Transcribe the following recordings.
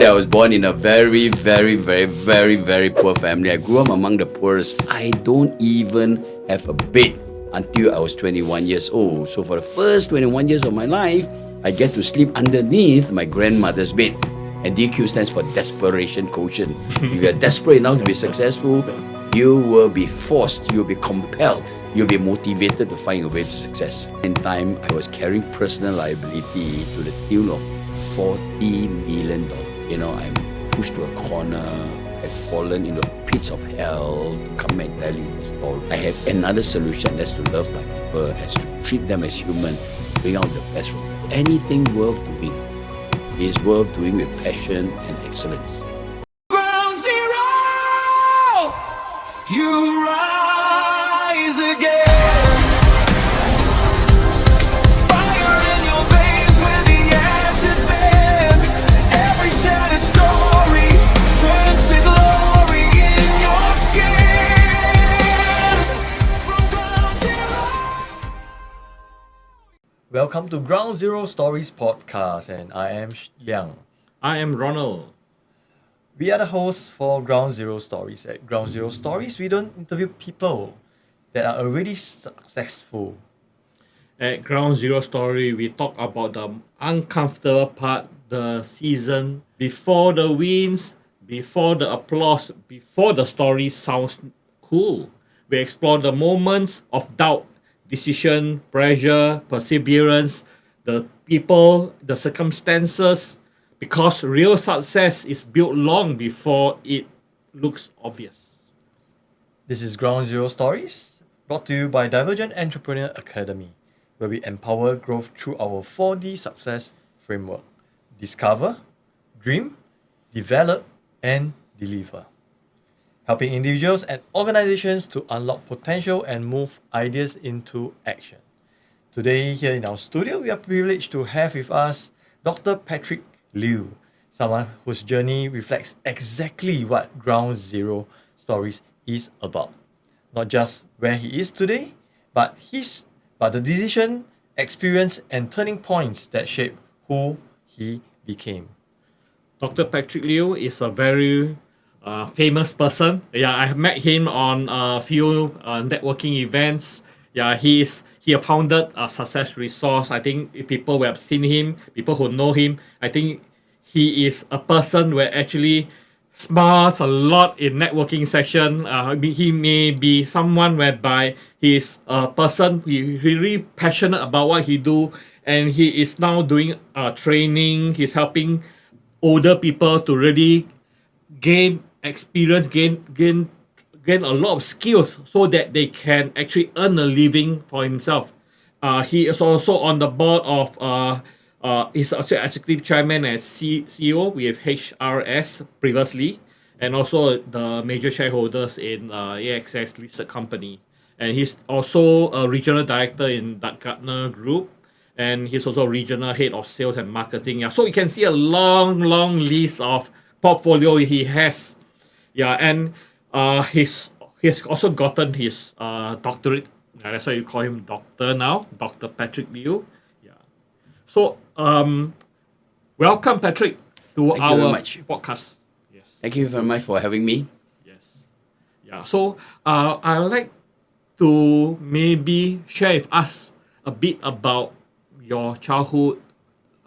that I was born in a very, very, very, very, very poor family. I grew up among the poorest. I don't even have a bed until I was 21 years old. So for the first 21 years of my life, I get to sleep underneath my grandmother's bed. And DQ stands for Desperation Quotient. If you are desperate enough to be successful, you will be forced, you'll be compelled, you'll be motivated to find a way to success. In time, I was carrying personal liability to the tune of $40 million. I'm pushed to a corner. I've fallen into pits of hell to come and tell you the story. I have another solution. That's to love my people, that's to treat them as human, bring out the best from them. Anything worth doing is worth doing with passion and excellence. Ground zero, you rise again. Fire in your veins where the ashes bend. Every shattered story turns to glory in your skin. From ground zero. Welcome to Ground Zero Stories podcast, and I am Liew. I am Ronald. We are the hosts for Ground Zero Stories. At Ground Zero Stories, we don't interview people that are already successful. At Ground Zero Story, we talk about the uncomfortable part, the season, before the wins, before the applause, before the story sounds cool. We explore the moments of doubt, decision, pressure, perseverance, the people, the circumstances, because real success is built long before it looks obvious. This is Ground Zero Stories, brought to you by Divergent Entrepreneur Academy, where we empower growth through our 4D success framework. Discover, dream, develop, and deliver. Helping individuals and organizations to unlock potential and move ideas into action. Today, here in our studio, we are privileged to have with us Dr. Patrick Liew, someone whose journey reflects exactly what Ground Zero Stories is about. Not just where he is today, but the decision, experience, and turning points that shape who he became. Dr. Patrick Liew is a very famous person. Yeah, I have met him on a few networking events. Yeah, he has founded a Success Resource. I think people who have seen him, people who know him, I think he is a person who actually smarts a lot in networking session. He may be someone whereby he is a person who is really passionate about what he do, and he is now doing training. He's helping older people to really gain experience, gain a lot of skills so that they can actually earn a living for himself. He is also on the board of he's also executive chairman and CEO with HRS previously, and also the major shareholders in AGX listed company. And he's also a regional director in that Gartner Group, and he's also regional head of sales and marketing. Yeah, so you can see a long list of portfolio he has. Yeah, and he's also gotten his doctorate. That's why you call him doctor now, Dr. Patrick Liew. Yeah. So welcome, Patrick, to Thank you very our much. podcast. Yes. Thank you very much for having me. Yes. Yeah. So I would like to maybe share with us a bit about your childhood,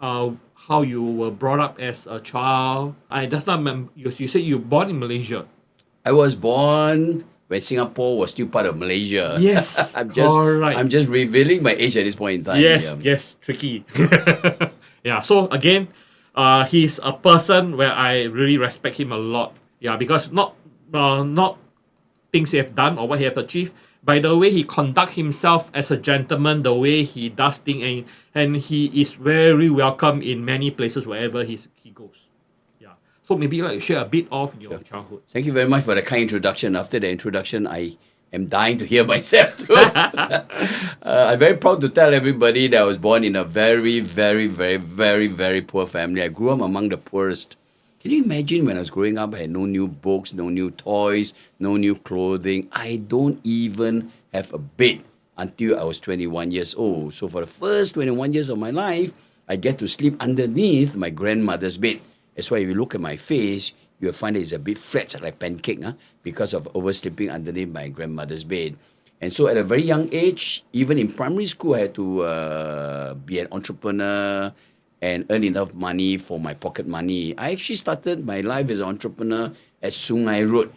how you were brought up as a child. I just not remember, you said you were born in Malaysia. I was born when Singapore was still part of Malaysia. Yes, I'm correct. just revealing my age at this point in time. Yes, tricky. Yeah, so again, he's a person where I really respect him a lot. Yeah, because not things he have done or what he have achieved, by the way he conduct himself as a gentleman, the way he does things, and he is very welcome in many places wherever he goes. Yeah. So maybe you like to share a bit of your childhood. Thank you very much for the kind introduction. After the introduction, I am dying to hear myself too. I'm very proud to tell everybody that I was born in a very, very, very, very, very poor family. I grew up among the poorest. Can you imagine when I was growing up, I had no new books, no new toys, no new clothing. I don't even have a bed until I was 21 years old. So for the first 21 years of my life, I get to sleep underneath my grandmother's bed. That's why if you look at my face, you'll find that it's a bit flat like pancake because of oversleeping underneath my grandmother's bed. And so at a very young age, even in primary school, I had to be an entrepreneur and earn enough money for my pocket money. I actually started my life as an entrepreneur at Sungai Road.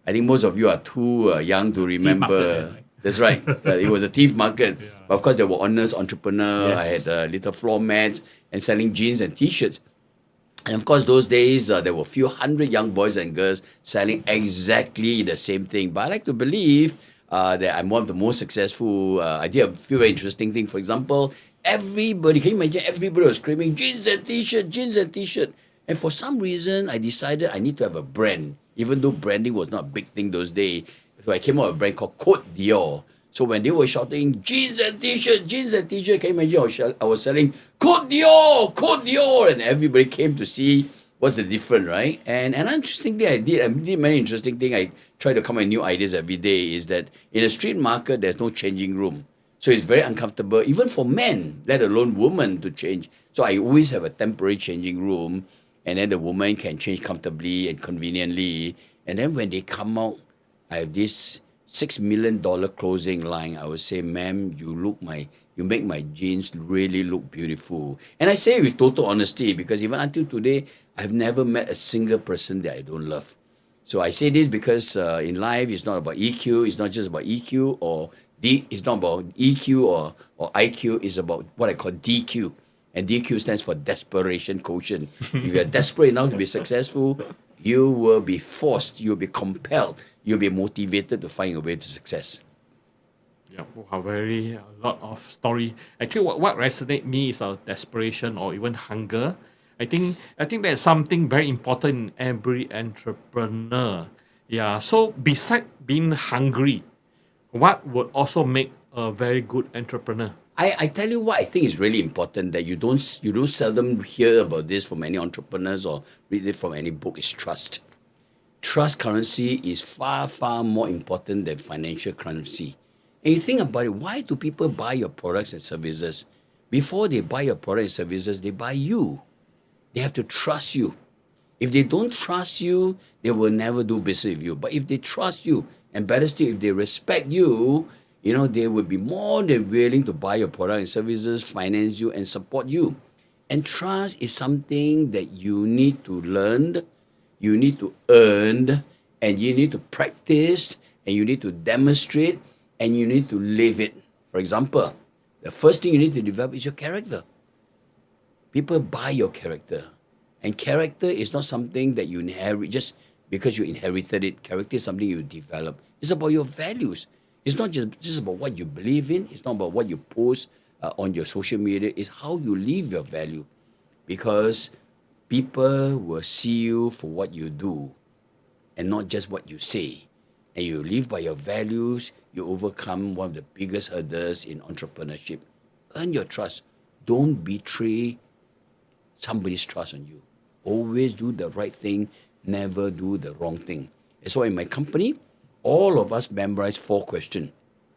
I think most of you are too young to remember. market, right? That's right. It was a thief market. Yeah. But of course, there were honest entrepreneurs. Yes. I had little floor mats and selling jeans and T-shirts. And of course, those days, there were a few hundred young boys and girls selling exactly the same thing. But I like to believe that I'm one of the most successful. I did a few very interesting things. For example, everybody, can you imagine, everybody was screaming, jeans and T-shirt, jeans and T-shirt. And for some reason, I decided I need to have a brand, even though branding was not a big thing those days. So I came up with a brand called Côte d'Or. So when they were shouting, jeans and T-shirt, can you imagine I was selling Côte d'Or, and everybody came to see what's the difference, right? And an interesting thing I did many interesting things. I try to come up with new ideas every day, is that in a street market, there's no changing room. So it's very uncomfortable, even for men, let alone women, to change. So I always have a temporary changing room, and then the woman can change comfortably and conveniently. And then when they come out, I have this $6 million closing line. I would say, ma'am, you make my jeans really look beautiful. And I say it with total honesty, because even until today, I've never met a single person that I don't love. So I say this because in life, it's not about EQ. It's not just about EQ it's not about EQ or IQ. It's about what I call DQ. And DQ stands for Desperation Quotient. If you're desperate enough to be successful, you will be forced, you'll be compelled, you'll be motivated to find a way to success. Yeah, a lot of story. Actually, what resonates me is our desperation or even hunger. I think that's something very important in every entrepreneur. Yeah. So beside being hungry, what would also make a very good entrepreneur? I tell you what I think is really important that you don't seldom hear about this from any entrepreneurs or read it from any book, is trust. Trust currency is far, far more important than financial currency. And you think about it, why do people buy your products and services? Before they buy your products and services, they buy you. They have to trust you. If they don't trust you, they will never do business with you. But if they trust you, and better still, if they respect you, they will be more than willing to buy your product and services, finance you, and support you. And trust is something that you need to learn, you need to earn, and you need to practice, and you need to demonstrate, and you need to live it. For example, the first thing you need to develop is your character. People buy your character. And character is not something that you inherit just because you inherited it. Character is something you develop. It's about your values. It's not just about what you believe in. It's not about what you post on your social media. It's how you live your value. Because people will see you for what you do and not just what you say. And you live by your values, you overcome one of the biggest hurdles in entrepreneurship. Earn your trust. Don't betray somebody's trust on you. Always do the right thing, never do the wrong thing. And so in my company, all of us memorize 4 questions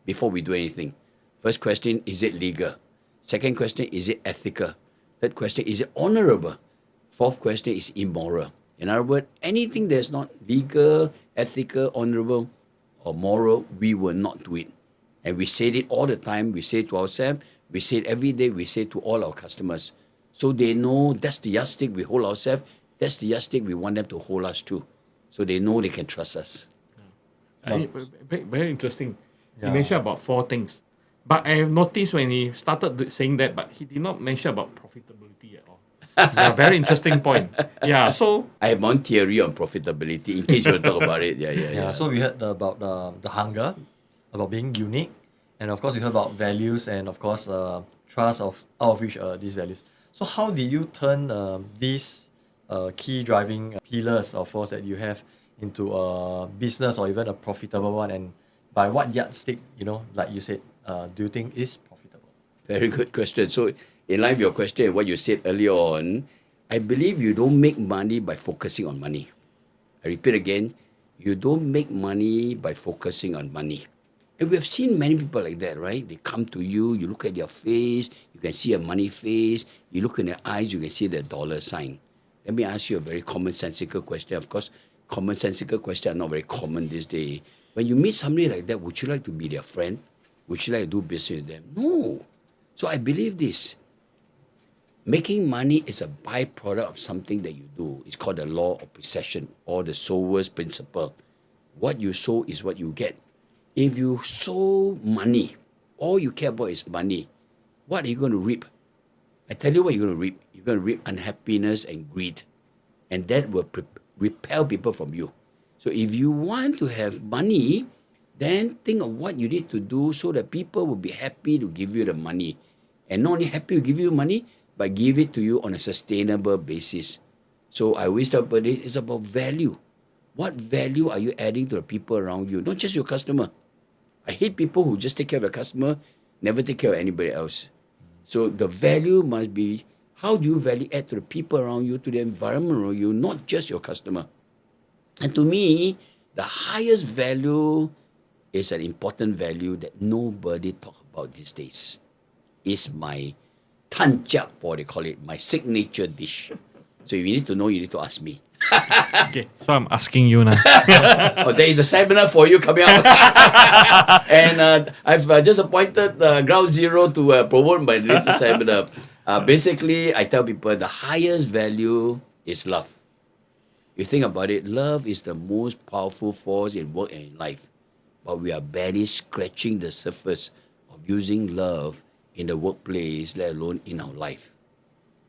before we do anything. First question, is it legal? Second question, is it ethical? Third question, is it honorable? Fourth question is immoral. In other words, anything that's not legal, ethical, honorable, or moral, we will not do it. And we say it all the time. We say it to ourselves. We say it every day. We say it to all our customers. So they know that's the yardstick we hold ourselves. That's the yardstick we want them to hold us to. So they know they can trust us. Very interesting. He Yeah. mentioned about 4 things. But I have noticed when he started saying that, but he did not mention about profitability at all. Yeah, very interesting point. Yeah, so I have one theory on profitability in case you want to talk about it. Yeah. So we heard about the hunger, about being unique, and of course we heard about values and of course trust out of which these values. So how did you turn these key driving pillars or force that you have into a business or even a profitable one, and by what yardstick, like you said, do you think is profitable? Very good question. So in line with your question, what you said earlier on, I believe you don't make money by focusing on money. I repeat again, you don't make money by focusing on money. And we have seen many people like that, right? They come to you, you look at their face, you can see a money face, you look in their eyes, you can see the dollar sign. Let me ask you a very commonsensical question. Of course, commonsensical questions are not very common these days. When you meet somebody like that, would you like to be their friend? Would you like to do business with them? No. So I believe this. Making money is a byproduct of something that you do. It's called the law of precession or the sower's principle. What you sow is what you get. If you sow money, all you care about is money, what are you going to reap? I tell you what you're going to reap. You're going to reap unhappiness and greed. And that will repel people from you. So if you want to have money, then think of what you need to do so that people will be happy to give you the money. And not only happy to give you money, but give it to you on a sustainable basis. So I always tell people it's about value. What value are you adding to the people around you? Not just your customer. I hate people who just take care of the customer, never take care of anybody else. So the value must be, how do you value add to the people around you, to the environment around you, not just your customer. And to me, the highest value is an important value that nobody talk about these days. It's my tan jiak, what they call it, my signature dish. So if you need to know, you need to ask me. Okay, so I'm asking you now. Oh, there is a seminar for you coming up. And I've just appointed Ground Zero to promote my latest seminar. Basically, I tell people the highest value is love. You think about it, love is the most powerful force in work and in life. But we are barely scratching the surface of using love in the workplace, let alone in our life.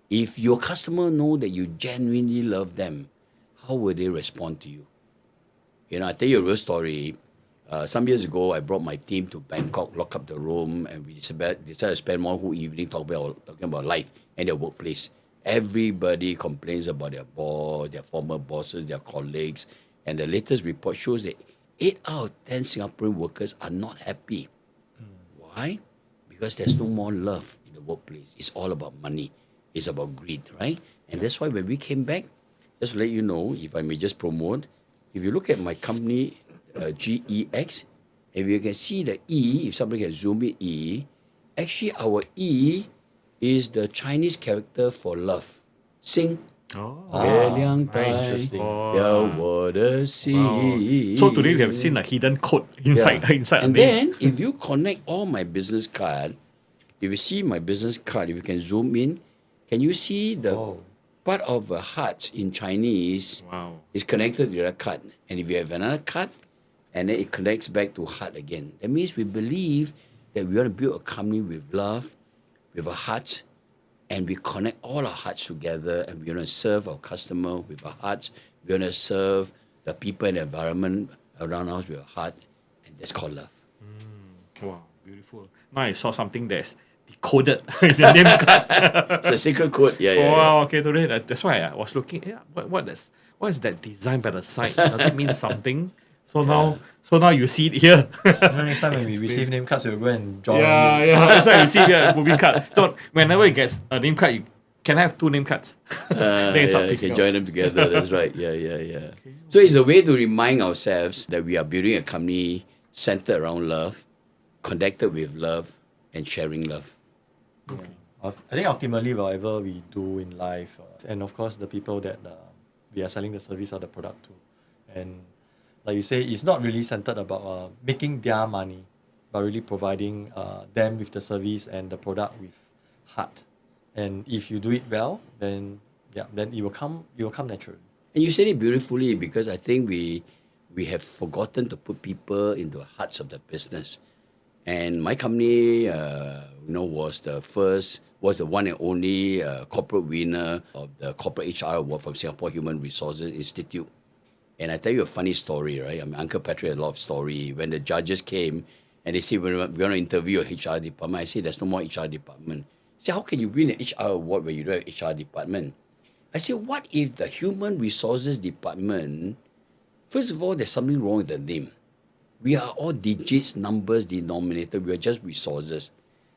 If your customer know that you genuinely love them, how will they respond to you? You know, I tell you a real story. Some years ago, I brought my team to Bangkok, lock up the room, and we decided to spend one whole evening talking about life and their workplace. Everybody complains about their boss, their former bosses, their colleagues, and the latest report shows that 8 out of 10 Singaporean workers are not happy. Why? Because there's no more love in the workplace. It's all about money. It's about greed, right? And that's why when we came back, just to let you know, if I may just promote, if you look at my company, GEX, if you can see the E, if somebody can zoom in E, actually our E is the Chinese character for love. Sing. 月亮代表我的心. So today we have seen a hidden code inside inside. And then if you connect all my business card, if you see my business card, if you can zoom in, can you see the part of a heart in Chinese is connected to the other card? And if you have another card, and then it connects back to heart again. That means we believe that we want to build a company with love, with a heart, and we connect all our hearts together, and we're going to serve our customer with our hearts. We're going to serve the people and the environment around us with a heart, and that's called love. Wow, beautiful. Now I saw something that's decoded in the name card. It's a secret code. Wow, okay, today that's why I was looking. Yeah, what is that design by the side? Does it mean something? So now you see it here. Next time when we receive name cards, we'll go and draw. Next time you see here moving card. So whenever it gets a name card, can I have 2 name cards? You can join them together. That's right. Okay. So it's a way to remind ourselves that we are building a company centered around love, connected with love, and sharing love. Okay. I think ultimately, whatever we do in life, and of course the people that we are selling the service or the product to, and like you say, it's not really centered about making their money, but really providing them with the service and the product with heart. And if you do it well, then it will come naturally. And you said it beautifully, because I think we have forgotten to put people into the hearts of the business. And my company, was the one and only corporate winner of the Corporate HR Award from Singapore Human Resources Institute. And I tell you a funny story, right? I mean, Uncle Patrick had a lot of story. When the judges came and they said, we're going to interview a HR department, I said, there's no more HR department. They said, how can you win an HR award when you don't have HR department? I said, what if the Human Resources Department, first of all, there's something wrong with the name. We are all digits, numbers, denominator. We are just resources.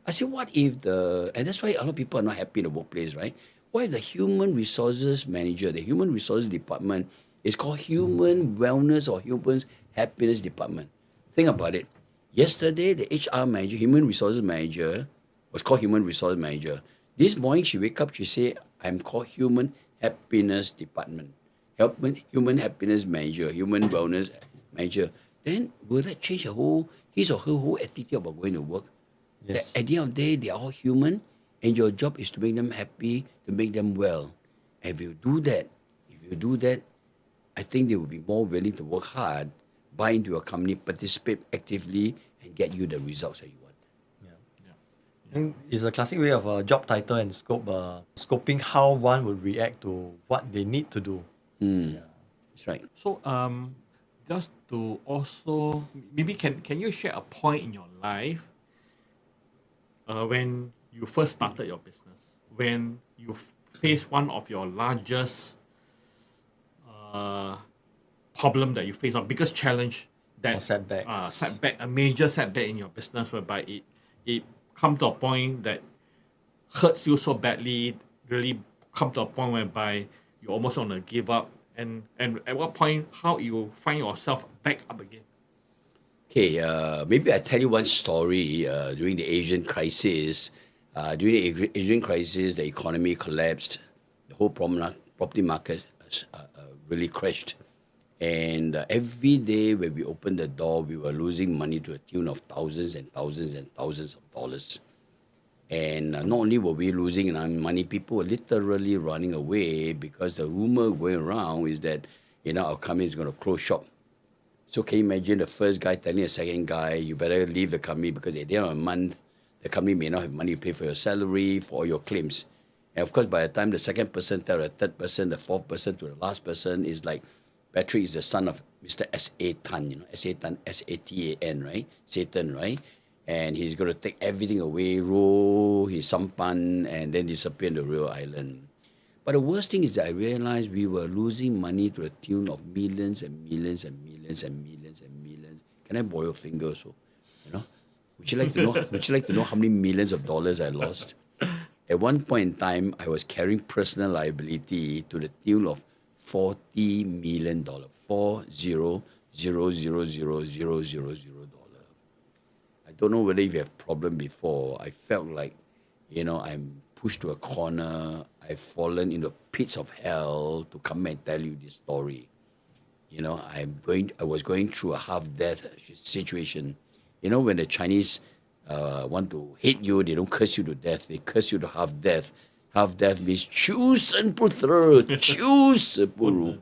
I said, what if and that's why a lot of people are not happy in the workplace, right? What if the Human Resources Manager, the Human Resources Department, is called Human Wellness or Human Happiness Department? Think about it. Yesterday, the HR manager, Human Resources Manager, was called Human Resources Manager. This morning, she wake up, she say, I'm called Human happiness department, human happiness manager, human wellness manager, then will that change his or her whole attitude about going to work? Yes. At the end of the day, they are all human, and your job is to make them happy, to make them well. And if you do that, I think they will be more willing to work hard, buy into your company, participate actively, and get you the results that you want. I think it's a classic way of job title and scope, scoping how one would react to what they need to do. That's right. So just to also maybe can you share a point in your life when you first started your business, when you faced one of your largest problem that you face, or biggest challenge that Or setbacks. a major setback in your business, whereby it come to a point that hurts you so badly, really come to a point whereby you almost want to give up, and at what point how you find yourself back up again? Okay, maybe I tell you one story during the Asian crisis. During the Asian crisis, the economy collapsed. The whole property market really crashed. And every day when we opened the door, we were losing money to a tune of thousands and thousands and thousands of dollars. And not only were we losing money, people were literally running away because the rumor going around is that our company is going to close shop. So can you imagine the first guy telling the second guy, you better leave the company because at the end of the month, the company may not have money to pay for your salary, for all your claims. And of course, by the time the second person tells the third person, the fourth person to the last person is like, Patrick is the son of Mr. S.A. Tan, S.A. Tan, S-A-T-A-N, right? Satan, right? And he's going to take everything away, roll his sampan, and then disappear in the real island. But the worst thing is that I realized we were losing money to the tune of millions and millions and millions and millions and millions. Can I borrow your finger also? Would you like to know? Would you like to know how many millions of dollars I lost? At one point in time, I was carrying personal liability to the tune of $40 million. $40,000,000. I don't know whether you have problem before. I felt like, I'm pushed to a corner. I've fallen into pits of hell to come and tell you this story. I was going through a half-death situation. When the Chinese want to hate you, they don't curse you to death. They curse you to half-death. Half-death means chusen putra, chus puru.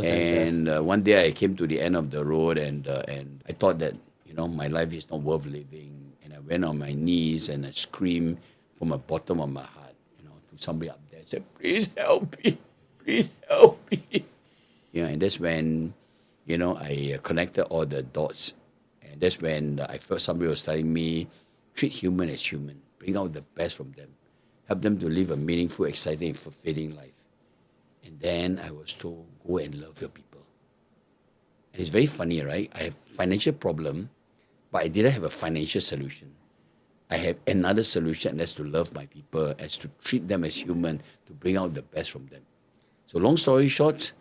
And one day I came to the end of the road and I thought that, my life is not worth living. And I went on my knees and I screamed from the bottom of my heart, to somebody up there. I said, please help me. Please help me. And that's when, I connected all the dots. And that's when I felt somebody was telling me, treat human as human. Bring out the best from them. Help them to live a meaningful, exciting, and fulfilling life. And then I was told, go and love your people. And it's very funny, right? I have financial problem, but I didn't have a financial solution. I have another solution, and that's to love my people, as to treat them as human, to bring out the best from them. So long story short,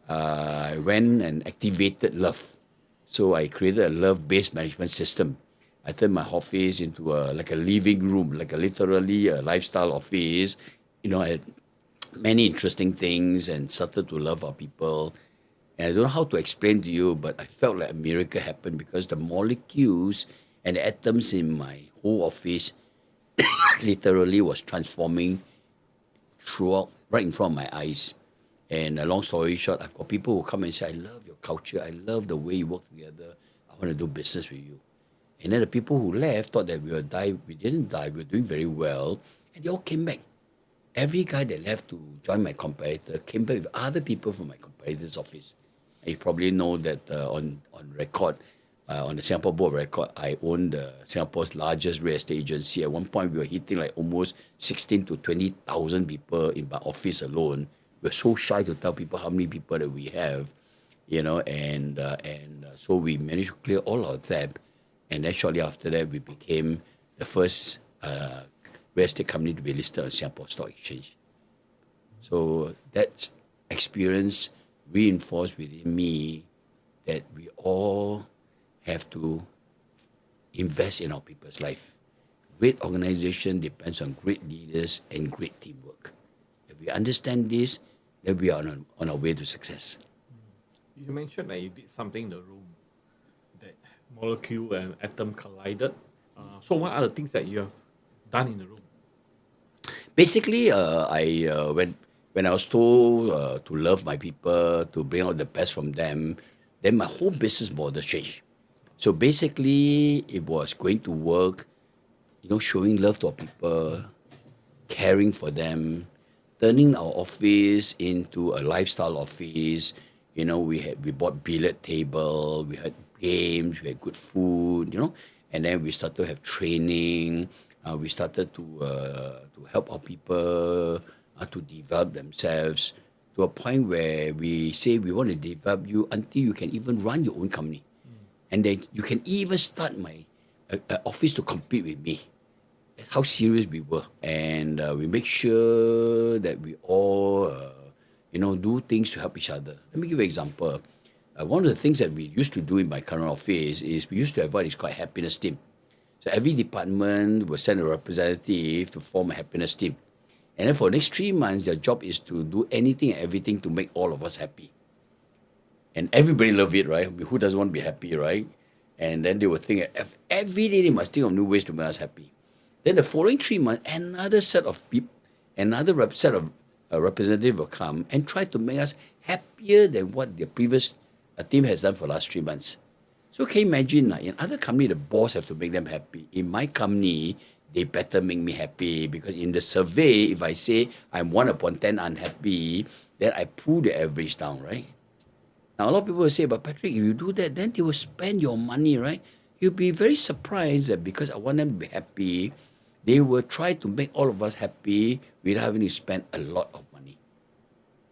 I went and activated love. So I created a love-based management system. I turned my office into like a living room, like literally a lifestyle office. I had many interesting things and started to love our people. And I don't know how to explain to you, but I felt like a miracle happened because the molecules and the atoms in my whole office literally was transforming throughout, right in front of my eyes. And a long story short, I've got people who come and say, I love your culture. I love the way you work together. I want to do business with you. And then the people who left thought that we would die. We didn't die. We were doing very well. And they all came back. Every guy that left to join my competitor came back with other people from my competitor's office. And you probably know that on record, on the Singapore Board of Record, I own Singapore's largest real estate agency. At one point, we were hitting like almost 16 to 20,000 people in my office alone. We're so shy to tell people how many people that we have, and so we managed to clear all of that. And then shortly after that, we became the first real estate company to be listed on Singapore Stock Exchange. So that experience reinforced within me that we all have to invest in our people's life. Great organization depends on great leaders and great teamwork. If If we understand this, then we are on our way to success. You mentioned that you did something in the room, that molecule and atom collided. So what are the things that you have done in the room? Basically, when I was told to love my people, to bring out the best from them, then my whole business model changed. So basically, it was going to work, showing love to our people, caring for them, turning our office into a lifestyle office. We bought billiard table, we had games, we had good food, and then we started to have training. We started to help our people to develop themselves to a point where we say we want to develop you until you can even run your own company. And then you can even start my office to compete with me. That's how serious we were. And we make sure that we all, do things to help each other. Let me give you an example. One of the things that we used to do in my current office is we used to have what is called a happiness team. So every department will send a representative to form a happiness team. And then for the next 3 months, their job is to do anything and everything to make all of us happy. And everybody love it, right? Who doesn't want to be happy, right? And then they will think every day they must think of new ways to make us happy. Then the following 3 months, another set of people, set of representative will come and try to make us happier than what the previous team has done for the last 3 months. So can you imagine, in other company, the boss have to make them happy. In my company, they better make me happy, because in the survey, if I say I'm 1 upon 10 unhappy, then I pull the average down, right? Now, a lot of people will say, but Patrick, if you do that, then they will spend your money, right? You'll be very surprised that because I want them to be happy, they will try to make all of us happy without having to spend a lot of money.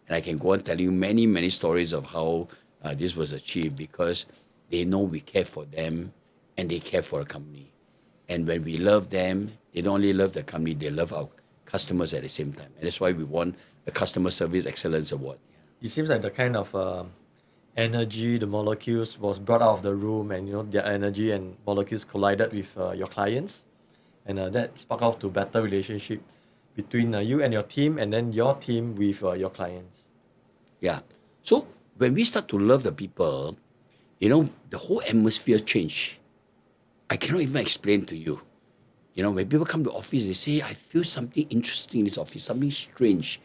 And I can go on telling you many, many stories of how this was achieved, because they know we care for them and they care for the company. And when we love them, they don't only love the company, they love our customers at the same time. And that's why we won the Customer Service Excellence Award. It seems like the kind of energy, the molecules was brought out of the room, and their energy and molecules collided with your clients, and that sparked off to better relationship between you and your team, and then your team with your clients. Yeah. So when we start to love the people, the whole atmosphere change. I cannot even explain to you. When people come to office, they say, I feel something interesting in this office, something strange.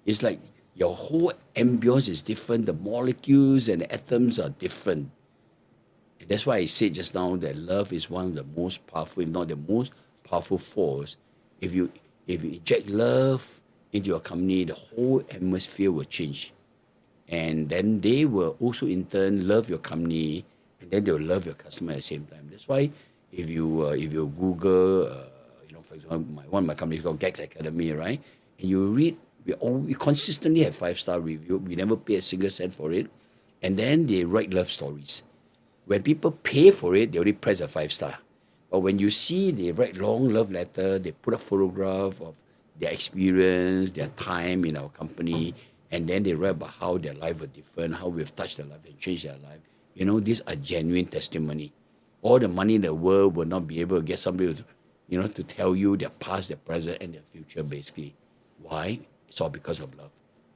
It's like your whole ambience is different. The molecules and the atoms are different. And that's why I said just now that love is one of the most powerful, if not the most powerful force. If you inject love into your company, the whole atmosphere will change. And then they will also in turn love your company, and then they will love your customer at the same time. That's why if you Google, for example, one of my companies called AGX Academy, right? And you read, we consistently have 5-star review. We never pay a single cent for it. And then they write love stories. When people pay for it, they only press a 5-star. But when you see they write long love letter, they put a photograph of their experience, their time in our company, and then they write about how their life was different, how we've touched their life and changed their life. These are genuine testimony. All the money in the world will not be able to get somebody to tell you their past, their present, and their future, basically. Why? It's all because of love.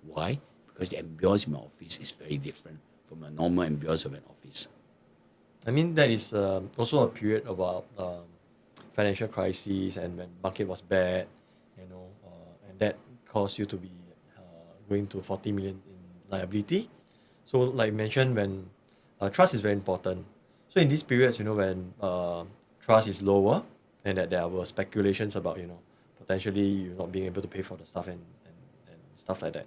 Why? Because the ambience in my office is very different from the normal ambience of an office. I mean, that is also a period about financial crisis, and when market was bad, and that caused you to be going to 40 million in liability. So like you mentioned, when trust is very important. So in these periods, when trust is lower, and that there were speculations about, potentially you not being able to pay for the stuff and stuff like that.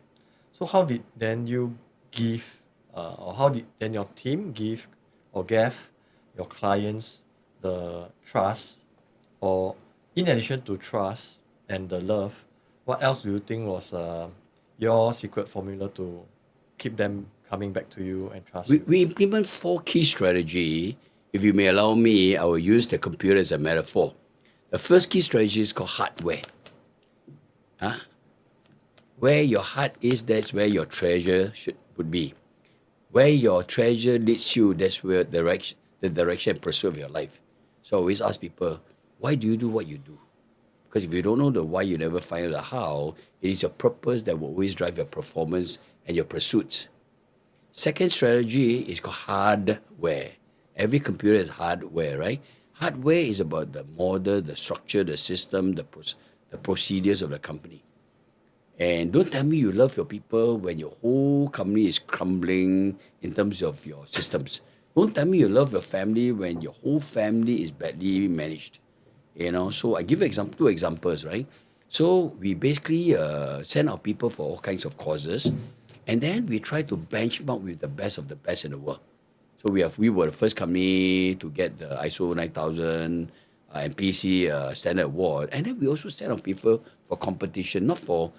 So how did then you give, or how did then your team give or gave your clients the trust, or in addition to trust and the love, what else do you think was your secret formula to keep them coming back to you and trust you? We implement 4 key strategy. If you may allow me, I will use the computer as a metaphor. The first key strategy is called hardware. Where your heart is, that's where your treasure would be. Where your treasure leads you, that's where the direction and pursuit of your life. So I always ask people, why do you do what you do? Because if you don't know the why, you never find out the how. It is your purpose that will always drive your performance and your pursuits. Second strategy is called hardware. Every computer is hardware, right? Hardware is about the model, the structure, the system, the procedures of the company. And don't tell me you love your people when your whole company is crumbling in terms of your systems. Don't tell me you love your family when your whole family is badly managed. So I give two examples, right? So we basically send our people for all kinds of causes, and then we try to benchmark with the best of the best in the world. So we were the first company to get the ISO 9000 and PC standard award, and then we also send our people for competition, not for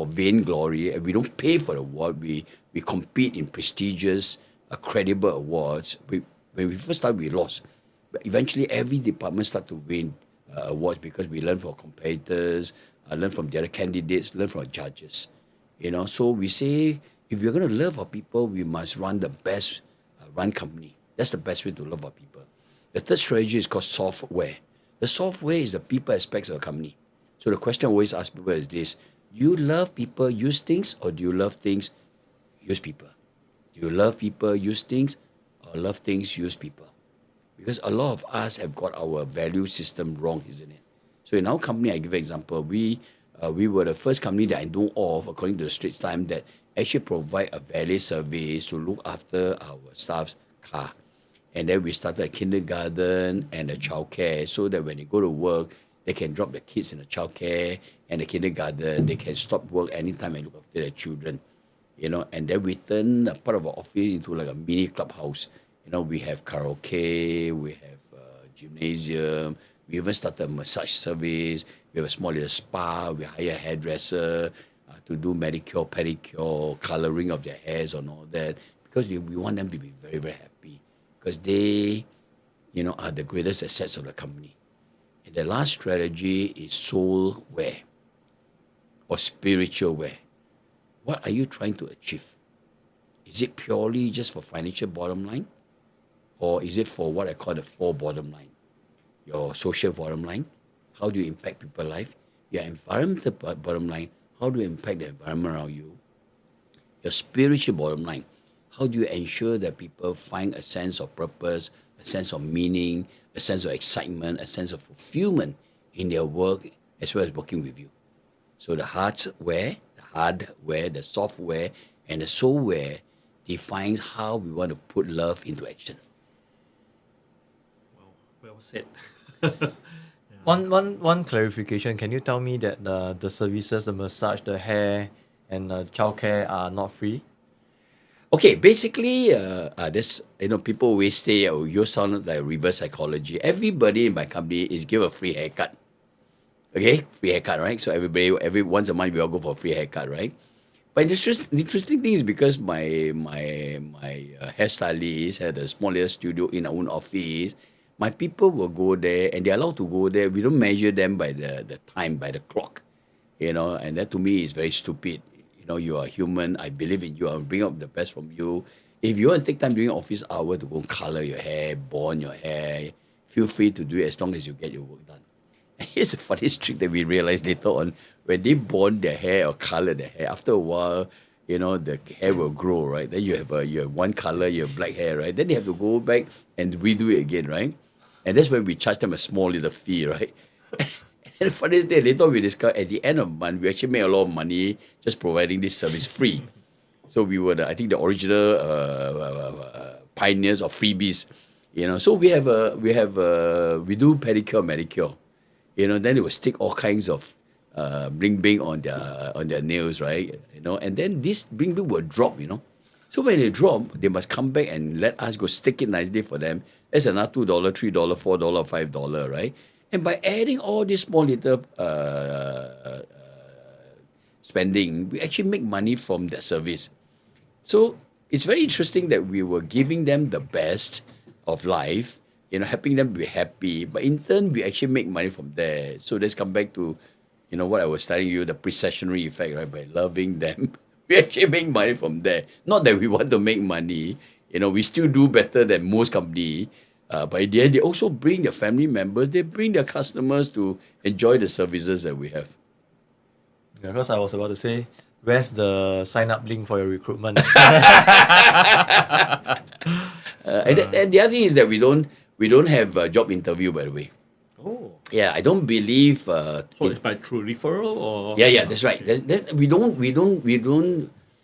vainglory. And we don't pay for the award. We compete in prestigious, credible awards. When we first started, we lost, but eventually every department started to win awards because we learn from competitors, learn from the other candidates, learn from judges. So we say if we're going to love our people, we must run the best run company. That's the best way to love our people. The third strategy is called software. The software is the people aspects of a company. So the question I always ask people is this: do you love people use things, or do you love things use people? Do you love people use things, or love things use people? Because a lot of us have got our value system wrong, isn't it? So in our company, I give an example. We were the first company that I know of, according to the Straits Times, that actually provide a valet service to look after our staff's car. And then we started a kindergarten and a childcare, so that when they go to work, they can drop the kids in the childcare and the kindergarten. They can stop work anytime and look after their children. And then we turn a part of our office into like a mini clubhouse. We have karaoke, we have gymnasium, we even started a massage service, we have a small little spa, we hire a hairdresser to do manicure, pedicure, colouring of their hairs and all that, because we want them to be very, very happy, because they, are the greatest assets of the company. And the last strategy is soul wear or spiritual wear. What are you trying to achieve? Is it purely just for financial bottom line? Or is it for what I call the four bottom line? Your social bottom line, how do you impact people's life? Your environmental bottom line, how do you impact the environment around you? Your spiritual bottom line, how do you ensure that people find a sense of purpose, a sense of meaning, a sense of excitement, a sense of fulfillment in their work as well as working with you? So the hardware, the software, and the soulware defines how we want to put love into action. Well said. One clarification. Can you tell me that the services, the massage, the hair, and childcare are not free? Okay, basically, this people always say, "Oh, you sound like reverse psychology." Everybody in my company is given a free haircut. Okay, free haircut, right? So every once a month we all go for a free haircut, right? But the interesting thing is because my hairstylist had a small little studio in our own office. My people will go there, and they're allowed to go there. We don't measure them by the time, by the clock, and that to me is very stupid. You are human. I believe in you. I'll bring out the best from you. If you want to take time during office hour to go and color your hair, bond your hair, feel free to do it as long as you get your work done. And here's the funniest trick that we realized later on. When they bond their hair or color their hair, after a while, the hair will grow, right? Then you have one color, you have black hair, right? Then they have to go back and redo it again, right? And that's when we charge them a small little fee, right? And the funniest thing, later we discovered at the end of the month, we actually made a lot of money just providing this service free. So we were, I think, the original pioneers of freebies. So we do pedicure, manicure. Then they will stick all kinds of bling on their nails, right? And then this bling will drop. So when they drop, they must come back and let us go stick it nicely for them. That's another $2, $3, $4, $5, right? And by adding all these small little spending, we actually make money from that service. So it's very interesting that we were giving them the best of life, helping them be happy. But in turn, we actually make money from there. So let's come back to, what I was telling you, the precessionary effect, right? By loving them, we actually make money from there. Not that we want to make money. We still do better than most companies. But in the end, they also bring their family members, they bring their customers to enjoy the services that we have. Yeah, because I was about to say, where's the sign up link for your recruitment? And the other thing is that we don't have a job interview, by the way. Oh, Yeah, I don't believe. so it's by through referral or? Yeah, that's right. We don't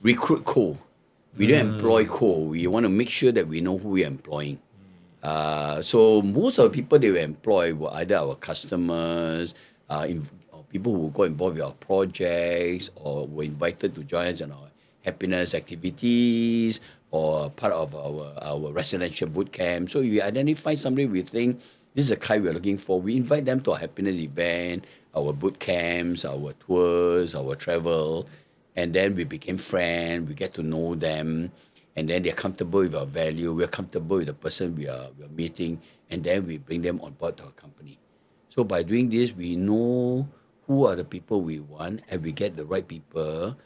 recruit cold. We don't employ cold. We want to make sure that we know who we're employing. So most of the people that we employ were either our customers, or people who got involved with our projects, or were invited to join us in our happiness activities, or part of our residential boot camp. So if we identify somebody we think this is a kind we're looking for, we invite them to our happiness event, our boot camps, our tours, our travel, and then we became friends, we get to know them, and then they're comfortable with our value, we're comfortable with the person we are meeting, and then we bring them on board to our company. So by doing this, we know who are the people we want, and we get the right people.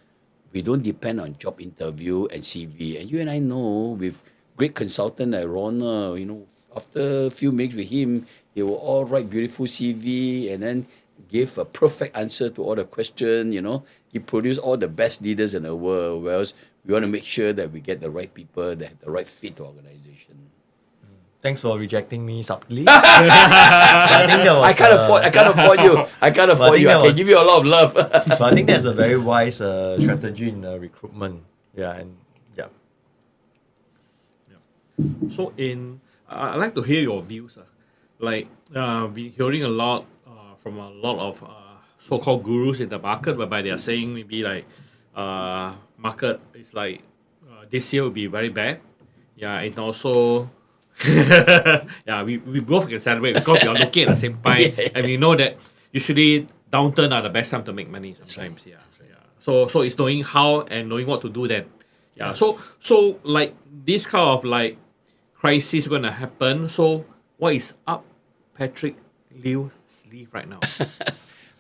We don't depend on job interview and CV. And you and I know, with great consultant like Ronald, after a few meetings with him, they will all write beautiful CV and then give a perfect answer to all the questions. He produced all the best leaders in the world. Whereas we want to make sure that we get the right people that have the right fit to organization. Thanks for rejecting me subtly. I think that was, I can't afford you. I can give you a lot of love. but I think that's a very wise strategy in recruitment. Yeah, and yeah. So I'd like to hear your views. Like, we're hearing a lot from a lot of so-called gurus in the market, whereby they are saying maybe like market is like this year will be very bad. Yeah, and also yeah, we both can celebrate because we are looking at the same pie, and we know that usually downturn are the best time to make money sometimes. Yeah. So it's knowing how and knowing what to do then. Yeah. So like this kind of like crisis going to happen. So what is up Patrick Liew's sleeve right now?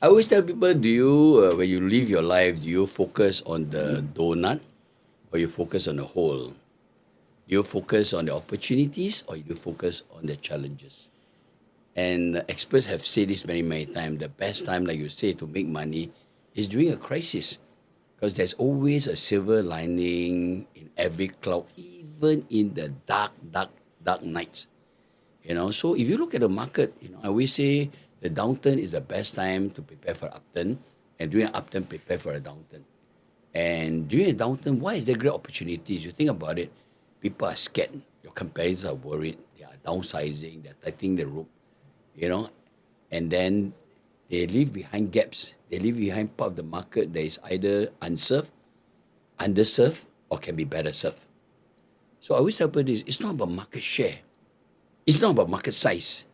I always tell people, do you, when you live your life, do you focus on the donut or you focus on the whole? Do you focus on the opportunities or you do focus on the challenges? And experts have said this many, many times. The best time, like you say, to make money is during a crisis. Because there's always a silver lining in every cloud, even in the dark nights. So if you look at the market, I always say the downturn is the best time to prepare for upturn, and during an upturn, prepare for a downturn. And during a downturn, why is there great opportunities? You think about it, people are scared. Your competitors are worried. They are downsizing. They're tightening the rope, and then they leave behind gaps. They leave behind part of the market that is either unserved, underserved, or can be better served. So I always tell people this, it's not about market share. It's not about market size.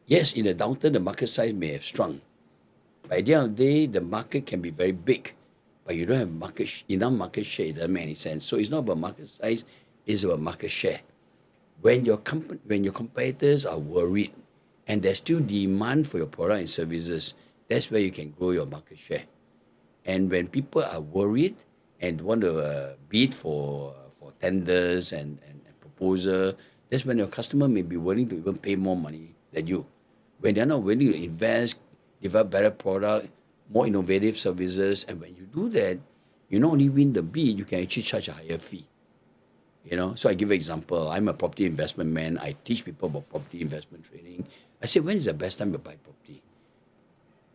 Yes, in a downturn, the market size may have shrunk. By the end of the day, the market can be very big, but you don't have enough market share, it doesn't make any sense. So it's not about market size, it's about market share. When your competitors are worried and there's still demand for your product and services, that's where you can grow your market share. And when people are worried and want to bid for tenders and proposal, that's when your customer may be willing to even pay more money than you. When they're not willing to invest, develop better product, more innovative services, and when you do that, you not only win the bid, you can actually charge a higher fee. So I give an example. I'm a property investment man. I teach people about property investment training. I say, when is the best time to buy property?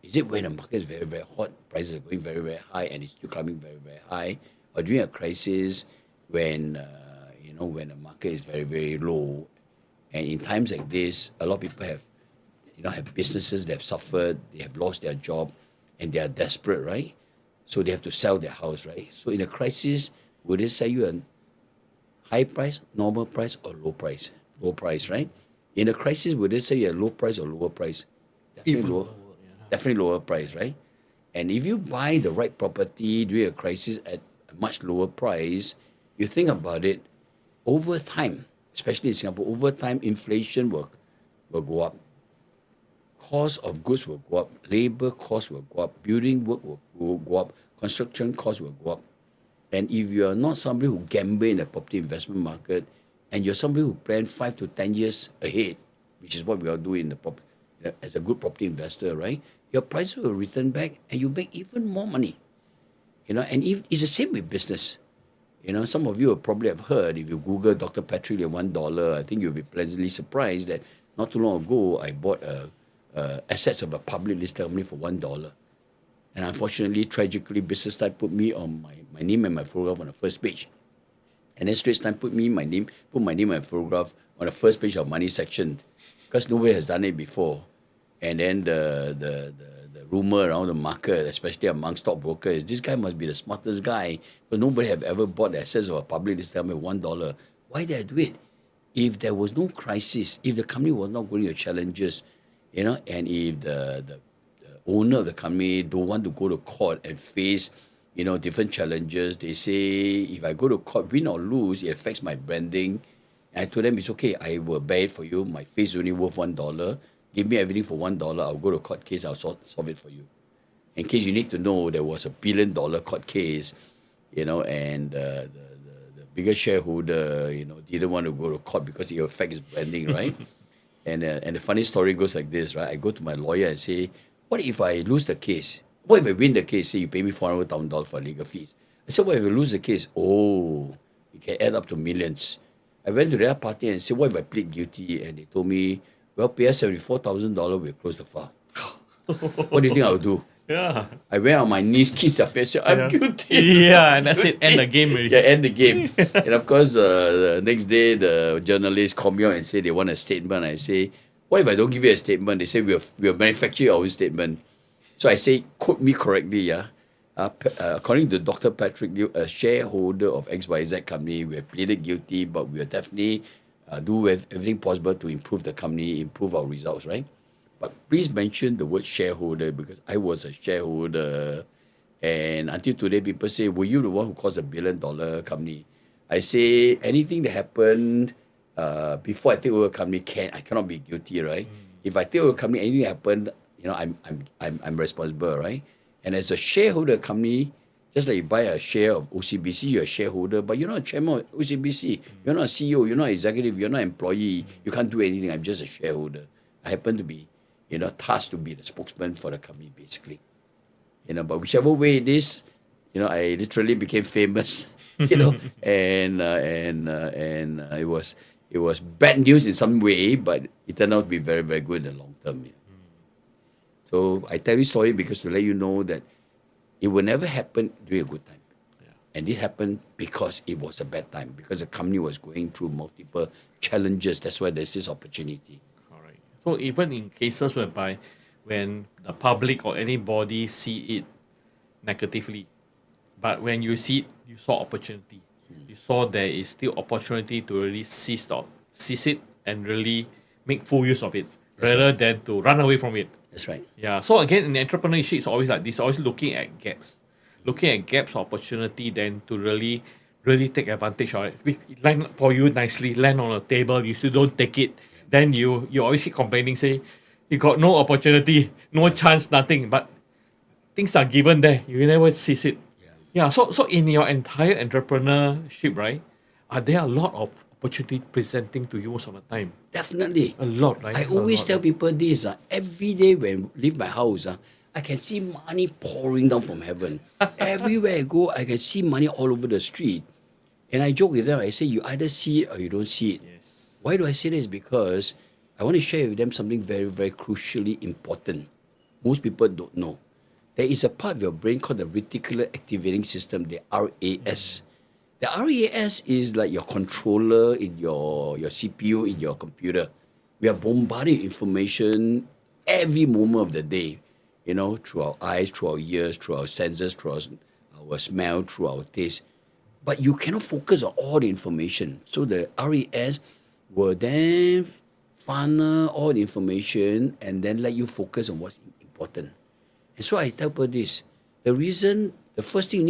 Is it when the market is very, very hot, prices are going very, very high, and it's still climbing very, very high? Or during a crisis when, when the market is very, very low? And in times like this, a lot of people have businesses that have suffered, they have lost their job, and they are desperate, right? So they have to sell their house, right? So in a crisis, would they sell you a high price, normal price, or low price? Low price, right? In a crisis, would they say you a low price or lower price? Definitely lower price, right? And if you buy the right property during a crisis at a much lower price, you think about it, over time, especially in Singapore, over time, inflation will go up. Cost of goods will go up. Labor costs will go up. Building work will go up. Construction costs will go up. And if you are not somebody who gamble in the property investment market, and you're somebody who plan 5 to 10 years ahead, which is what we all do in the as a good property investor, right? Your prices will return back, and you make even more money. And if it's the same with business. Some of you will probably have heard, if you Google Dr. Patrick Liew $1, I think you'll be pleasantly surprised that not too long ago, I bought assets of a public listed company for $1. And unfortunately, tragically, Business Time put me on my name and my photograph on the first page. And then Straits Times put my name and my photograph on the first page of money section, because nobody has done it before. And then the rumor around the market, especially among stockbrokers, is this guy must be the smartest guy, because nobody have ever bought the assets of a public listed company with $1. Why did I do it? If there was no crisis, if the company was not going to challenges, and if the owner of the company don't want to go to court and face different challenges, they say, if I go to court, win or lose, it affects my branding. And I told them, it's okay, I will bear it for you. My face is only worth $1. Give me everything for $1. I'll go to court case, I'll solve it for you. In case you need to know, there was a $1 billion court case, and the biggest shareholder, didn't want to go to court because it affects his branding, right? And the funny story goes like this, right? I go to my lawyer and say, what if I lose the case? What if I win the case? Say you pay me $400,000 for legal fees. I said, what if I lose the case? Oh, it can add up to millions. I went to their party and said, what if I plead guilty? And they told me, well, pay us $74,000, we'll close the file. What do you think I'll do? Yeah. I went on my knees, kissed their face, said, I'm guilty. Yeah, and that's it. End the game already. Yeah, end the game. And of course, the next day, the journalists call me out and say they want a statement. I say, what if I don't give you a statement? They say, we'll manufacture our own statement. So I say, quote me correctly, yeah. According to Dr. Patrick Liew, a shareholder of XYZ company, we have pleaded guilty, but we will definitely do everything possible to improve the company, improve our results, right? But please mention the word shareholder, because I was a shareholder. And until today, people say, were you the one who caused $1 billion company? I say, anything that happened before I take over a company, I cannot be guilty, right? If I take over a company, anything happened, I'm responsible, right? And as a shareholder company, just like you buy a share of OCBC, you're a shareholder, but you're not a chairman of OCBC. You're not a CEO, you're not an executive, you're not an employee. You can't do anything. I'm just a shareholder. I happen to be, tasked to be the spokesman for the company, basically. But whichever way it is, I literally became famous, and it was bad news in some way, but it turned out to be very, very good in the long term. Yeah. So I tell you story because to let you know that it will never happen during a good time. Yeah. And this happened because it was a bad time, because the company was going through multiple challenges. That's why there's this opportunity. Correct. So even in cases whereby when the public or anybody see it negatively, but when you see it, you saw opportunity. You saw there is still opportunity to really seize it and really make full use of it, rather than to run away from it. That's right. Yeah. So again, in entrepreneurship, it's always like this. Always looking at gaps, opportunity, then to really take advantage of it. We land for you nicely, land on a table. You still don't take it. Then you always keep complaining, say you got no opportunity, no chance, nothing. But things are given there. You never seize it. Yeah. So in your entire entrepreneurship, right? Are there a lot of opportunity presenting to you most of the time? Definitely. A lot, right? I always tell people this. Every day when I leave my house, I can see money pouring down from heaven. Everywhere I go, I can see money all over the street. And I joke with them. I say, you either see it or you don't see it. Yes. Why do I say this? Because I want to share with them something very, very crucially important. Most people don't know. There is a part of your brain called the Reticular Activating System, the RAS. The RAS is like your controller in your CPU in your computer. We are bombarded with information every moment of the day, through our eyes, through our ears, through our senses, through our smell, through our taste. But you cannot focus on all the information. So the RAS will then funnel all the information and then let you focus on what's important. And so I tell people this, one of the first thing you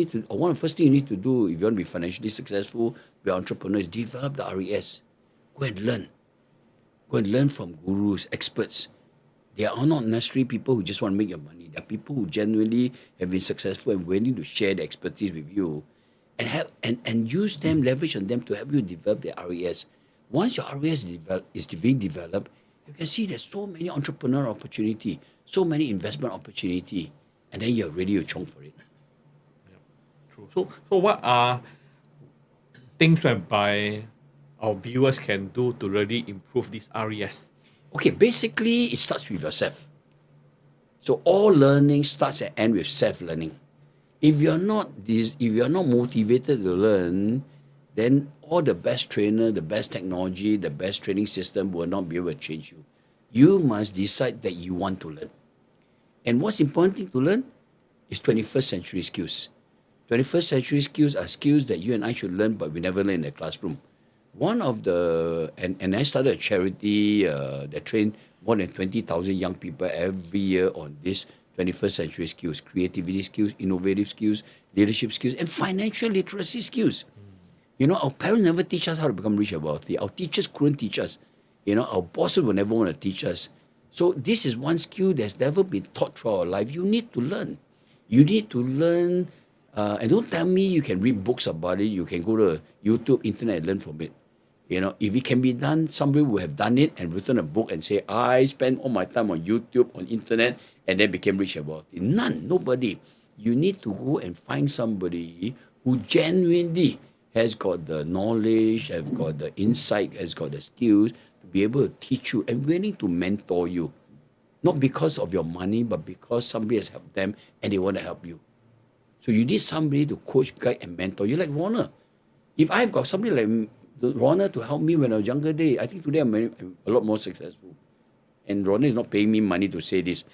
need to do if you want to be financially successful, be an entrepreneur, is develop the RAS. Go and learn. Go and learn from gurus, experts. They are not necessarily people who just want to make your money. They are people who genuinely have been successful and willing to share their expertise with you and use them, leverage on them to help you develop the RAS. Once your RAS is being developed, you can see there's so many entrepreneur opportunity, so many investment opportunity, and then you're ready to chomp for it. True. So what are things whereby our viewers can do to really improve this RES? Okay, basically it starts with yourself. So all learning starts and ends with self-learning. If you're not motivated to learn, then all the best trainer, the best technology, the best training system will not be able to change you. You must decide that you want to learn. And what's important thing to learn is 21st century skills. 21st century skills are skills that you and I should learn, but we never learn in the classroom. One of the, and I started a charity that trained more than 20,000 young people every year on this 21st century skills, creativity skills, innovative skills, leadership skills, and financial literacy skills. You know, our parents never teach us how to become rich and wealthy. Our teachers couldn't teach us. You know, our bosses will never want to teach us. So this is one skill that's never been taught throughout our life. You need to learn. You need to learn. And don't tell me you can read books about it. You can go to YouTube, internet, and learn from it. You know, if it can be done, somebody would have done it and written a book and say, I spent all my time on YouTube, on internet, and then became rich and wealthy. None, nobody. You need to go and find somebody who genuinely has got the knowledge, has got the insight, has got the skills to be able to teach you and willing to mentor you. Not because of your money, but because somebody has helped them and they want to help you. So you need somebody to coach, guide, and mentor you, like Warner. If I've got somebody like Warner to help me when I was younger day, I think today I'm a lot more successful. And Warner is not paying me money to say this.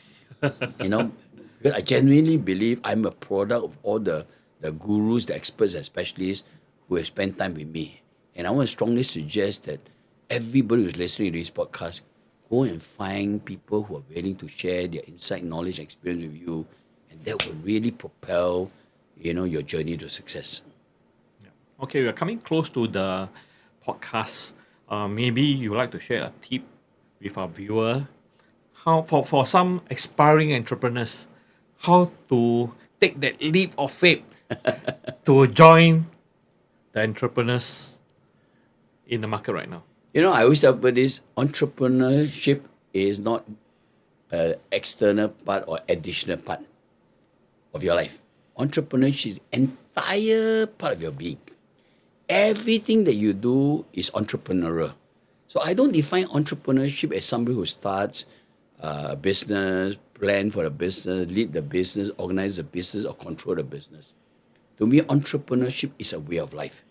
You know, because I genuinely believe I'm a product of all the gurus, the experts, and specialists who have spent time with me. And I want to strongly suggest that everybody who's listening to this podcast, go and find people who are willing to share their insight, knowledge, and experience with you. And that will really propel, you know, your journey to success. Okay, we are coming close to the podcast. Maybe you would like to share a tip with our viewer, how for some aspiring entrepreneurs, how to take that leap of faith to join the entrepreneurs in the market right now. You know, I always tell people this, entrepreneurship is not an external part or additional part of your life. Entrepreneurship is entire part of your being. Everything that you do is entrepreneurial. So I don't define entrepreneurship as somebody who starts a business, plan for a business, lead the business, organize the business, or control the business. To me, entrepreneurship is a way of life.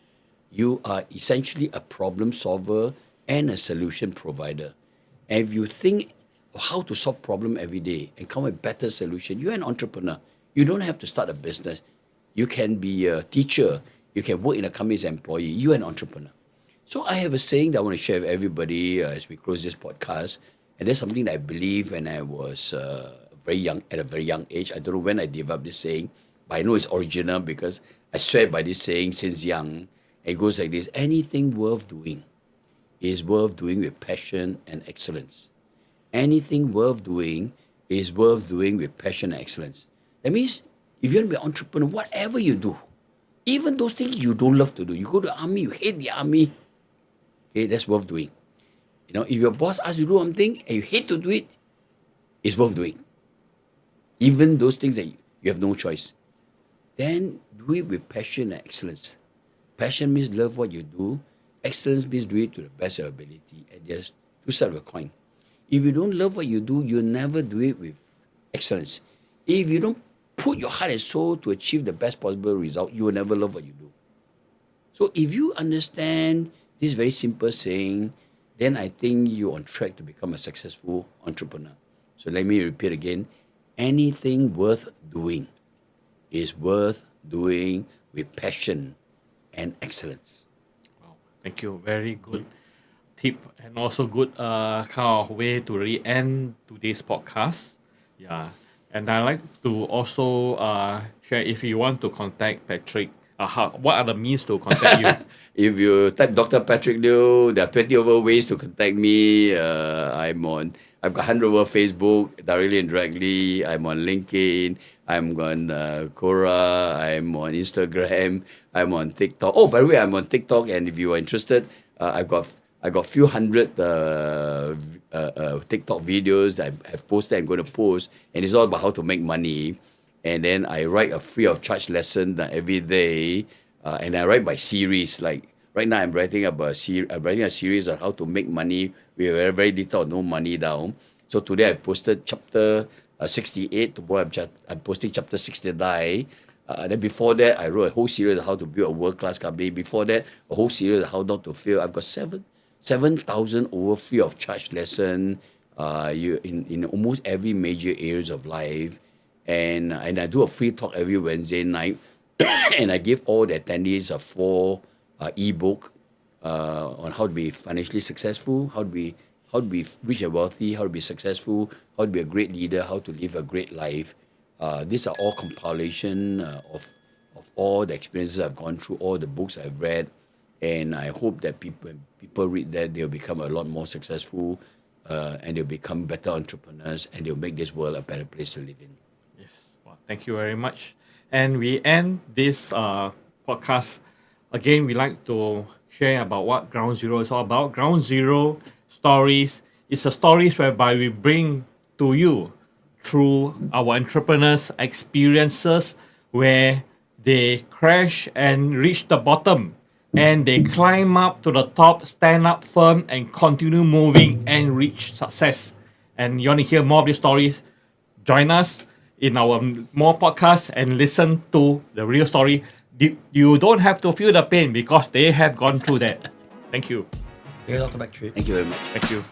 You are essentially a problem solver and a solution provider. And if you think of how to solve problem every day and come with better solution, you're an entrepreneur. You don't have to start a business. You can be a teacher. You can work in a company as an employee. You're an entrepreneur. So I have a saying that I want to share with everybody as we close this podcast. And that's something that I believe when I was very young, at a very young age. I don't know when I developed this saying, but I know it's original because I swear by this saying since young. It goes like this: anything worth doing is worth doing with passion and excellence. Anything worth doing is worth doing with passion and excellence. That means if you want to be an entrepreneur, whatever you do, even those things you don't love to do, you go to the army, you hate the army, okay, that's worth doing. You know, if your boss asks you to do something and you hate to do it, it's worth doing. Even those things that you have no choice. Then do it with passion and excellence. Passion means love what you do. Excellence means do it to the best of your ability. And there's two sides of a coin. If you don't love what you do, you'll never do it with excellence. If you don't put your heart and soul to achieve the best possible result, you will never love what you do. So if you understand this very simple saying, then I think you're on track to become a successful entrepreneur. So let me repeat again. Anything worth doing is worth doing with passion and excellence. Wow, thank you. Very good tip and also good kind of way to really end today's podcast. Yeah, and I like to also share if you want to contact Patrick. What are the means to contact you? If you type Dr. Patrick Liew, there are 20 over ways to contact me. I've got 100 over Facebook, directly and directly. I'm on LinkedIn. I'm on Quora. I'm on Instagram. I'm on TikTok. Oh, by the way, I'm on TikTok. And if you are interested, I got few hundred TikTok videos that I've posted and going to post, and it's all about how to make money. And then I write a free of charge lesson every day, and I write by series. Like right now, I'm writing a series on how to make money with very, very little or no money down. So today I posted chapter 68. Tomorrow I'm posting chapter 69. Then before that, I wrote a whole series on how to build a world-class company. Before that, a whole series on how not to fail. I've got 7,000 over free of charge lesson in almost every major areas of life. And I do a free talk every Wednesday night. And I give all the attendees a 4 ebook on how to be financially successful, how to be rich and wealthy, how to be successful, how to be a great leader, how to live a great life. These are all compilation of all the experiences I've gone through, all the books I've read, and I hope that people read that, they'll become a lot more successful, and they'll become better entrepreneurs, and they'll make this world a better place to live in. Yes, well, thank you very much. And we end this podcast. Again, we like to share about what Ground Zero is all about. Ground Zero Stories is a stories whereby we bring to you through our entrepreneurs' experiences where they crash and reach the bottom and they climb up to the top, stand up firm and continue moving and reach success. And you want to hear more of these stories? Join us in our more podcasts and listen to the real story. You don't have to feel the pain because they have gone through that. Thank you. Thank you, Dr. Backtree. Thank you very much. Thank you.